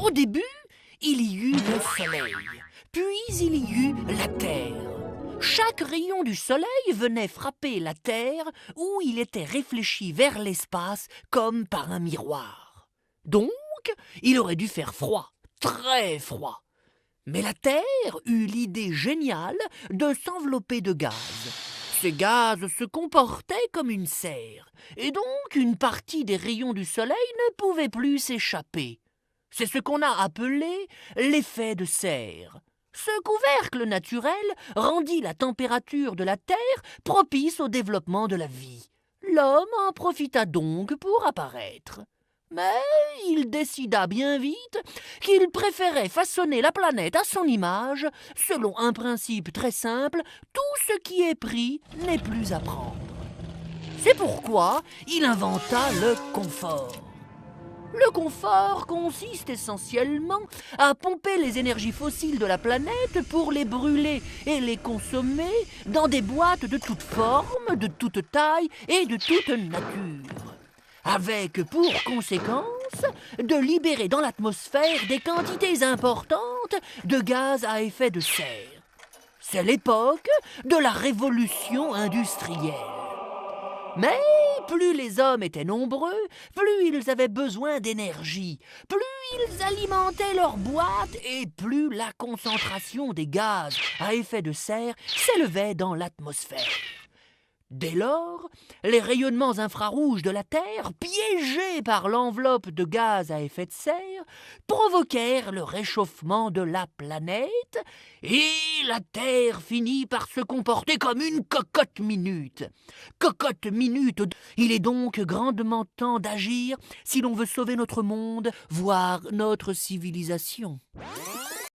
Au début, il y eut le soleil, puis il y eut la terre. Chaque rayon du soleil venait frapper la terre où il était réfléchi vers l'espace comme par un miroir. Donc, il aurait dû faire froid, très froid. Mais la Terre eut l'idée géniale de s'envelopper de gaz. Ces gaz se comportaient comme une serre, et donc une partie des rayons du Soleil ne pouvait plus s'échapper. C'est ce qu'on a appelé l'effet de serre. Ce couvercle naturel rendit la température de la Terre propice au développement de la vie. L'homme en profita donc pour apparaître. Mais il décida bien vite qu'il préférait façonner la planète à son image, selon un principe très simple, tout ce qui est pris n'est plus à prendre. C'est pourquoi il inventa le confort. Le confort consiste essentiellement à pomper les énergies fossiles de la planète pour les brûler et les consommer dans des boîtes de toutes formes, de toute taille et de toute nature, avec pour conséquence de libérer dans l'atmosphère des quantités importantes de gaz à effet de serre. C'est l'époque de la révolution industrielle. Mais plus les hommes étaient nombreux, plus ils avaient besoin d'énergie, plus ils alimentaient leurs boîtes et plus la concentration des gaz à effet de serre s'élevait dans l'atmosphère. Dès lors, les rayonnements infrarouges de la Terre, piégés par l'enveloppe de gaz à effet de serre, provoquèrent le réchauffement de la planète et la Terre finit par se comporter comme une cocotte minute. Cocotte minute, il est donc grandement temps d'agir si l'on veut sauver notre monde, voire notre civilisation.